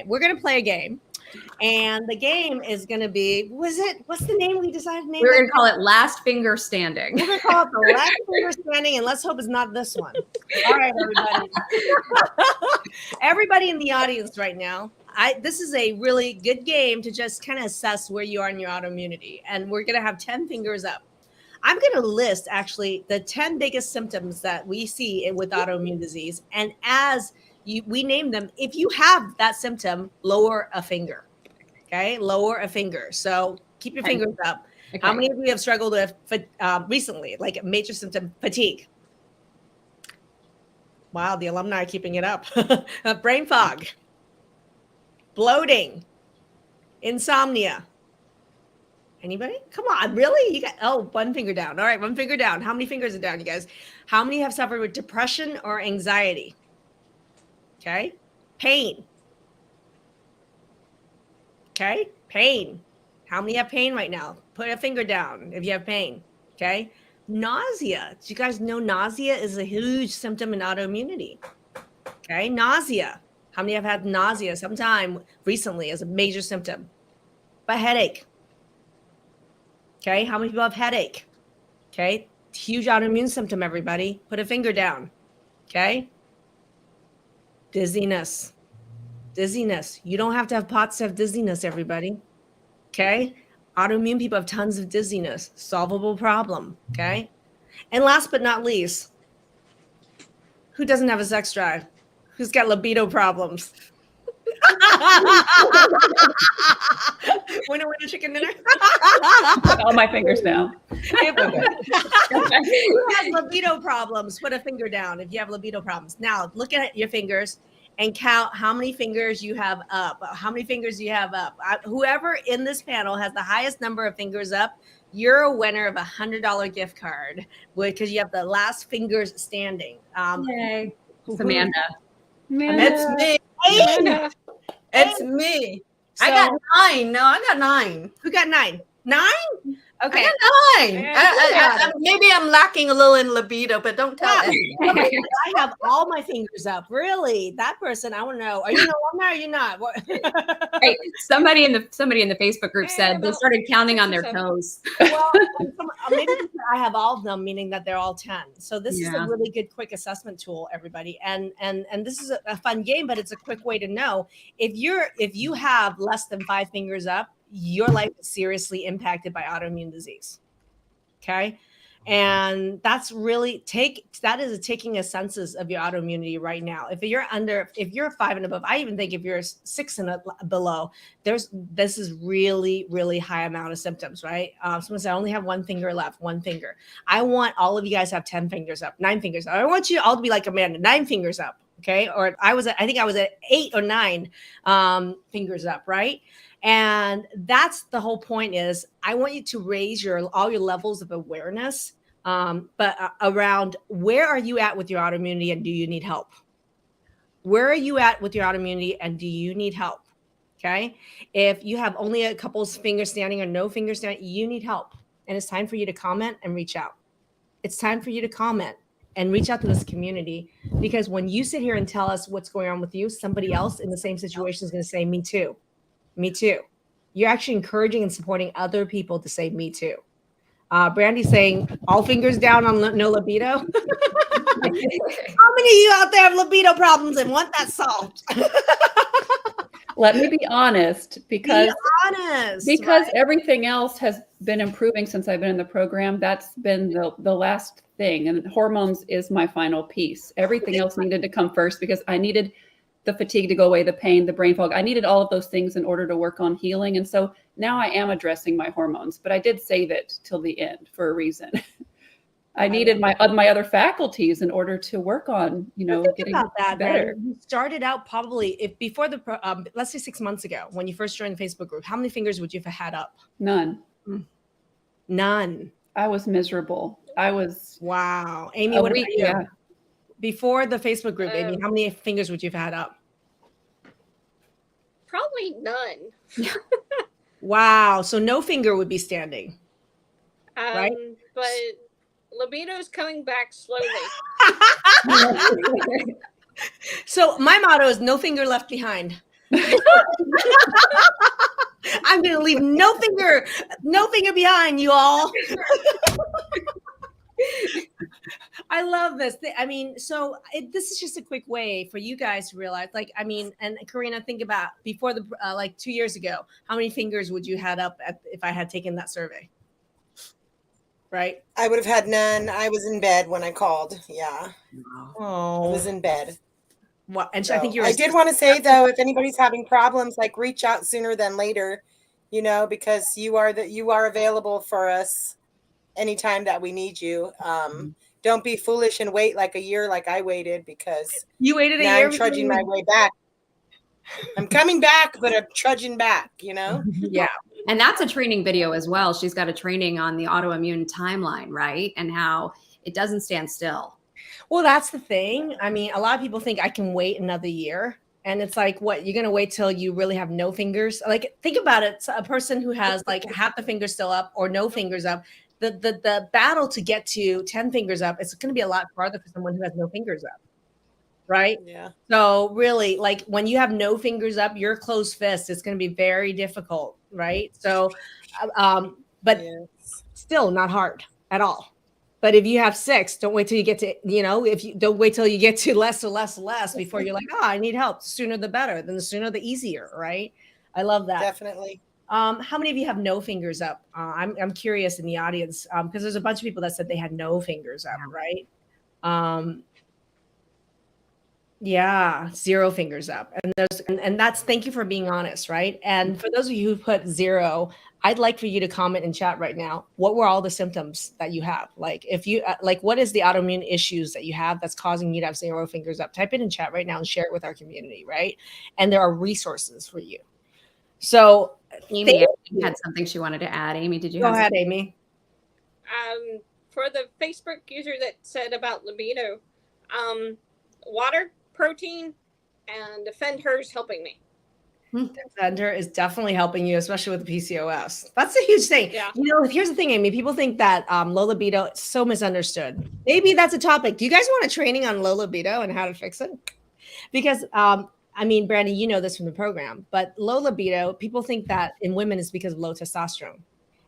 We're gonna play a game, and the game is gonna be, what's the name we decided to name? We're gonna call it Last Finger Standing. We're gonna call it the Last Finger Standing, and let's hope it's not this one. All right, everybody. Everybody in the audience right now, this is a really good game to just kind of assess where you are in your autoimmunity. And we're going to have 10 fingers up. I'm going to list actually the 10 biggest symptoms that we see with autoimmune disease. And as we name them, if you have that symptom, lower a finger. Okay, lower a finger. So keep your fingers up. Okay. How many of you have struggled with recently, like a major symptom, fatigue? Wow, the alumni are keeping it up. Brain fog. Bloating, insomnia. Anybody? Come on, really? You got one finger down. All right, one finger down. How many fingers are down, you guys? How many have suffered with depression or anxiety? Okay. Pain. Okay. Pain. How many have pain right now? Put a finger down if you have pain. Okay. Nausea. Do you guys know nausea is a huge symptom in autoimmunity? Okay. Nausea. How many have had nausea sometime recently as a major symptom? But headache. Okay. How many people have headache? Okay. Huge autoimmune symptom, everybody. Put a finger down. Okay. Dizziness. Dizziness. You don't have to have POTS to have dizziness, everybody. Okay. Autoimmune people have tons of dizziness. Solvable problem. Okay. And last but not least, who doesn't have a sex drive? Who's got libido problems? Winner, chicken dinner. All my fingers down. Who has libido problems? Put a finger down if you have libido problems. Now look at your fingers and count how many fingers you have up. How many fingers you have up? Whoever in this panel has the highest number of fingers up, you're a winner of $100 gift card because you have the last fingers standing. Yay. It's Amanda. It's me. Amanda. It's me. So, I got 9. No, I got 9. Who got 9? 9? Okay. I got 9. Maybe I'm lacking a little in libido, but don't tell anyone. I have all my fingers up. Really? That person, I want to know. Are you an alumni or are you not? What? Hey, somebody in the Facebook group said they started counting on their toes. Well, maybe I have all of them, meaning that they're all 10. So this is a really good quick assessment tool, everybody. And this is a fun game, but it's a quick way to know if you have less than 5 fingers up, your life is seriously impacted by autoimmune disease. Okay. And that's really taking a census of your autoimmunity right now. If you're 5 and above, I even think if you're 6 and below, this is really, really high amount of symptoms, right? Someone said, I only have 1 finger left, 1 finger. I want all of you guys to have 10 fingers up, 9 fingers up. I want you all to be like Amanda, 9 fingers up. Okay. Or I think I was at 8 or 9 fingers up, right? And that's the whole point is I want you to raise all your levels of awareness, but around where are you at with your autoimmunity and do you need help? Where are you at with your autoimmunity and do you need help? Okay. If you have only a couple of fingers standing or no fingers standing, you need help. And it's time for you to comment and reach out. It's time for you to comment and reach out to this community, because when you sit here and tell us what's going on with you, somebody else in the same situation is going to say, me too. Me too. You're actually encouraging and supporting other people to say, me too. Brandy's saying, all fingers down on no libido. How many of you out there have libido problems and want that solved? Let me be honest, because right? everything else has been improving since I've been in the program. That's been the last thing. And hormones is my final piece. Everything else needed to come first because I needed the fatigue to go away, the pain, the brain fog. I needed all of those things in order to work on healing. And so now I am addressing my hormones, but I did save it till the end for a reason. I needed my other faculties in order to work on, getting about that, better. You started out probably before let's say 6 months ago, when you first joined the Facebook group, how many fingers would you have had up? None. None. I was miserable. Wow. Amy, what about you? Yeah. Before the Facebook group, Amy, how many fingers would you have had up? Probably none. Wow. So no finger would be standing. Right? But libido's coming back slowly. So my motto is no finger left behind. I'm going to leave no finger behind, you all. I love this. I mean, so this is just a quick way for you guys to realize, and Karina, think about before 2 years ago, how many fingers would you had up if I had taken that survey? Right? I would have had none. I was in bed when I called. Yeah. Oh, I was in bed. What? And So I think I did want to say though, if anybody's having problems, reach out sooner than later, because you are available for us anytime that we need you. Don't be foolish and wait like a year like I waited, because you waited a year. I'm trudging my way back. I'm coming back, but I'm trudging back, Yeah. And that's a training video as well. She's got a training on the autoimmune timeline, right? And how it doesn't stand still. Well, that's the thing. I mean, a lot of people think I can wait another year. And it's like, what, you're going to wait till you really have no fingers? Think about it. A person who has half the fingers still up or no fingers up, the battle to get to 10 fingers up, it's going to be a lot farther for someone who has no fingers up. Right? Yeah. So really, when you have no fingers up, your closed fist, it's going to be very difficult. Right? So, but still not hard at all. But if you have 6, don't wait till you get to, if you don't wait till you get to less before you're like, oh, I need help. The sooner the better. Then the sooner the easier. Right? I love that. Definitely. How many of you have no fingers up? I'm curious in the audience, because there's a bunch of people that said they had no fingers up. Right? Yeah, 0 fingers up. And that's, thank you for being honest, right? And for those of you who put 0, I'd like for you to comment in chat right now. What were all the symptoms that you have? If you what is the autoimmune issues that you have that's causing you to have 0 fingers up? Type it in chat right now and share it with our community, right? And there are resources for you. So Amy had something she wanted to add. Amy, did you go ahead, Amy? For the Facebook user that said about libido, water, protein, and Defender's helping me. Defender is definitely helping you, especially with the PCOS. That's a huge thing. Yeah. Here's the thing, Amy. People think that low libido is so misunderstood. Maybe that's a topic. Do you guys want a training on low libido and how to fix it? Because Brandy, you know this from the program, but low libido, people think that in women is because of low testosterone,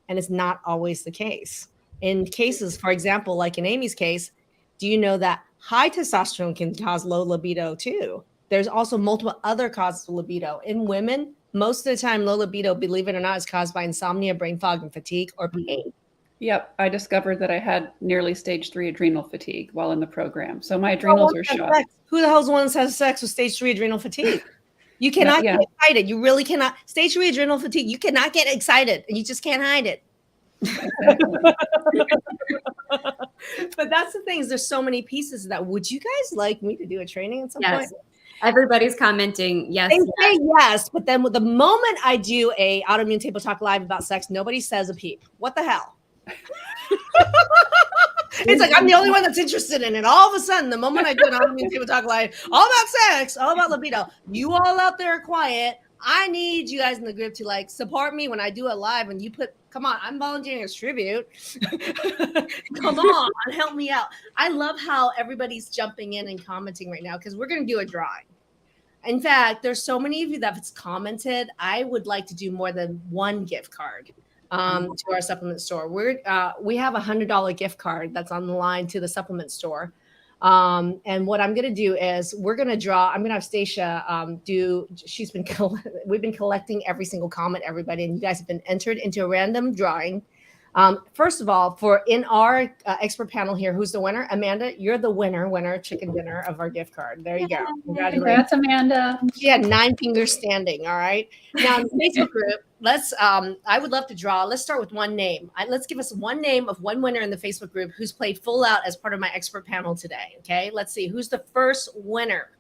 and it's not always the case. In cases, for example, like in Amy's case, do you know that high testosterone can cause low libido too? There's also multiple other causes of libido. In women, most of the time, low libido, believe it or not, is caused by insomnia, brain fog, and fatigue or pain. Yep. I discovered that I had nearly stage 3 adrenal fatigue while in the program. So my adrenals are shot. Who the hell's one that has sex with stage 3 adrenal fatigue? You cannot get excited. You really cannot. Stage 3 adrenal fatigue, you cannot get excited, and you just can't hide it. But that's the thing, is there's so many pieces of that. Would you guys like me to do a training at some point? Everybody's commenting yes. They yes. say yes, but then the moment I do a Autoimmune Table Talk Live about sex, nobody says a peep. What the hell? It's like I'm the only one that's interested in it. All of a sudden, the moment I do an Autoimmune Table Talk Live, all about sex, all about libido, you all out there are quiet. I need you guys in the group to like support me when I do it live. And you put, come on, I'm volunteering as tribute. Come on, help me out. I love how everybody's jumping in and commenting right now because we're going to do a drawing. In fact, there's so many of you that have commented. I would like to do more than one gift card to our supplement store. We have $100 gift card that's on the line to the supplement store. And what I'm going to do is we're going to draw. I'm going to have Stacia we've been collecting every single comment, everybody, and you guys have been entered into a random drawing. First of all, in our expert panel here, who's the winner? Amanda, you're the winner chicken dinner of our gift card. There you go. Congratulations. Congrats, Amanda. She had 9 fingers standing. All right. Now in the Facebook group, I would love to draw. Let's start with one name. Let's give us one name of one winner in the Facebook group who's played full out as part of my expert panel today. Okay. Let's see who's the first winner.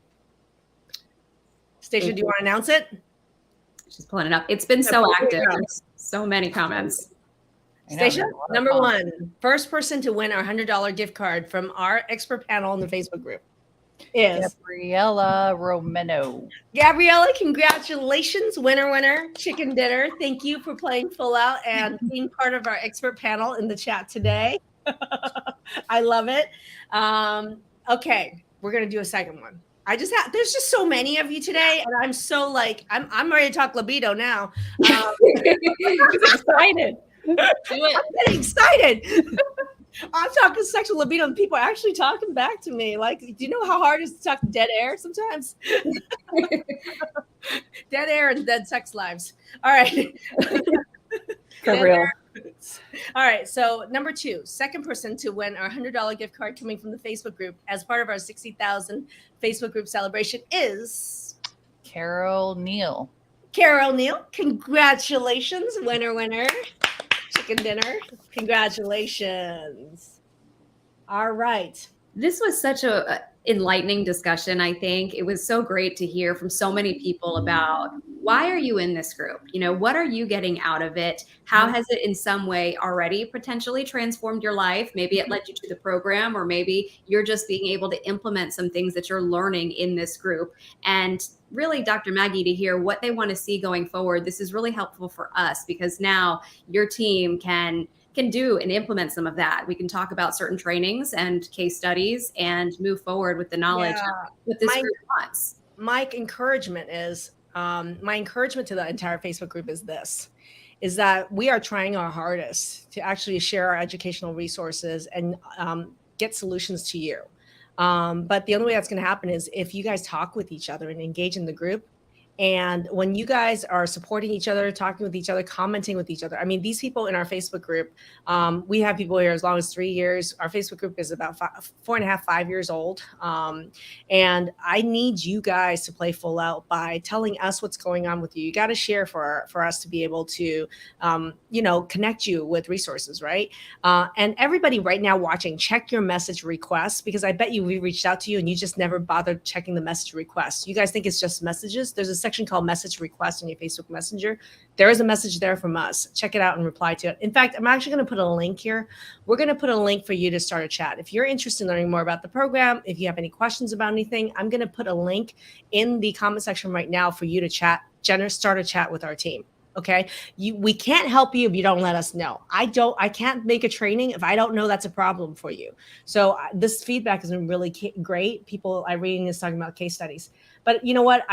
Stacia, do you want to announce it? She's pulling it up. It's been so active. There's so many comments. Stacia, number 1, first person to win our $100 gift card from our expert panel in the Facebook group is Gabriella Romano. Gabriella, congratulations. Winner, chicken dinner. Thank you for playing full out and being part of our expert panel in the chat today. I love it. Okay, we're going to do a second one. There's just so many of you today, and I'm so like, I'm ready to talk libido now. Excited. I'm getting excited. I'm talking sexual libido, and people are actually talking back to me. Like, do you know how hard it is to talk to dead air sometimes? Dead air and dead sex lives. All right. For real. All right. So number 2, second person to win our $100 gift card coming from the Facebook group as part of our 60,000 Facebook group celebration is Carol Neal. Carol Neal. Congratulations. Winner. Chicken dinner. Congratulations. All right. This was such a enlightening discussion. I think it was so great to hear from so many people about why are you in this group? You know, what are you getting out of it? How has it in some way already potentially transformed your life? Maybe it led you to the program, or maybe you're just being able to implement some things that you're learning in this group. And really, Dr. Maggie, to hear what they want to see going forward, this is really helpful for us because now your team can do and implement some of that. We can talk about certain trainings and case studies and move forward with the knowledge that this group wants. My encouragement to the entire Facebook group is that we are trying our hardest to actually share our educational resources and get solutions to you. But the only way that's going to happen is if you guys talk with each other and engage in the group. And when you guys are supporting each other, talking with each other, commenting with each other, I mean, these people in our Facebook group, we have people here as long as 3 years. Our Facebook group is about 4.5, 5 years old. And I need you guys to play full out by telling us what's going on with you. You got to share for us to be able to, connect you with resources, right? And everybody right now watching, check your message requests, because I bet we reached out to you and you just never bothered checking the message requests. You guys think it's just messages? There's a section called message request in your Facebook Messenger. There is a message there from us. Check it out and reply to it. In fact, I'm actually going to put a link here. We're going to put a link for you to start a chat. If you're interested in learning more about the program, if you have any questions about anything, I'm going to put a link in the comment section right now for you to start a chat with our team. Okay. We can't help you if you don't let us know. I can't make a training if I don't know that's a problem for you. So this feedback has been really great. Irene is talking about case studies, but you know what?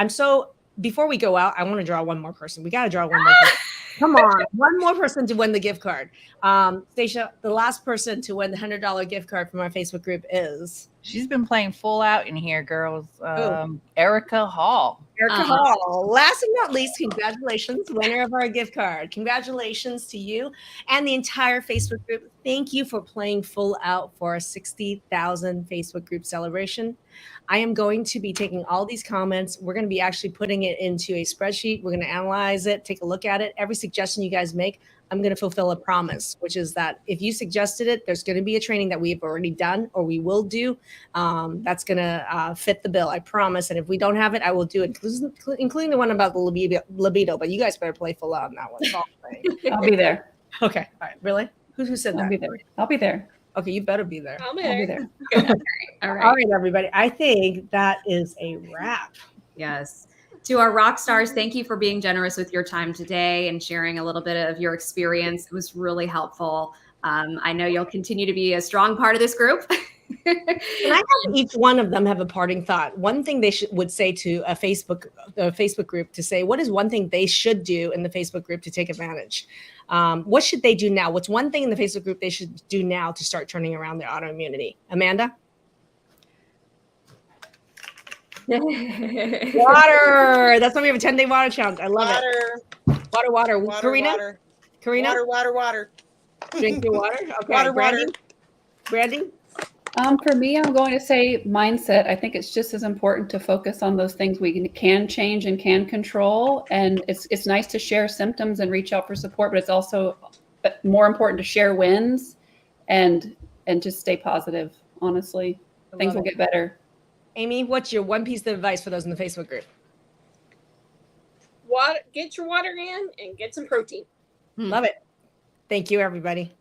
Before we go out, I want to draw one more person. We got to draw one more person. Come on. One more person to win the gift card. Stacia, the last person to win the $100 gift card from our Facebook group is? She's been playing full out in here, girls. Erica Hall. Erica Hall. Last but not least, congratulations, winner of our gift card. Congratulations to you and the entire Facebook group. Thank you for playing full out for our 60,000 Facebook group celebration. I am going to be taking all these comments. We're going to be actually putting it into a spreadsheet. We're going to analyze it, take a look at it. Every suggestion you guys make, I'm going to fulfill a promise, which is that if you suggested it, there's going to be a training that we've already done or we will do that's going to fit the bill. I promise. And if we don't have it, I will do it, including the one about the libido. But you guys better play full out on that one. So I'll be there. okay. All right. Really? Who said that? I'll be there. I'll be there. Okay. You better be there. I'll be I'll be there. there. All right. All right, everybody. I think that is a wrap. Yes. To our rock stars, thank you for being generous with your time today and sharing a little bit of your experience. It was really helpful. I know you'll continue to be a strong part of this group. Can I have each one of them have a parting thought? One thing they would say to a Facebook group to say, what is one thing they should do in the Facebook group to take advantage? What should they do now? What's one thing in the Facebook group they should do now to start turning around their autoimmunity? Amanda? Water. That's why we have a 10-day water challenge. I love it. Water. Karina? Karina? Water. Drink your water. Okay. Water. Brandy? For me, I'm going to say mindset. I think it's just as important to focus on those things we can change and can control. And it's nice to share symptoms and reach out for support, but it's also more important to share wins and just stay positive. Honestly, things will get better. Amy, what's your one piece of advice for those in the Facebook group? Get your water in and get some protein. Love it. Thank you, everybody.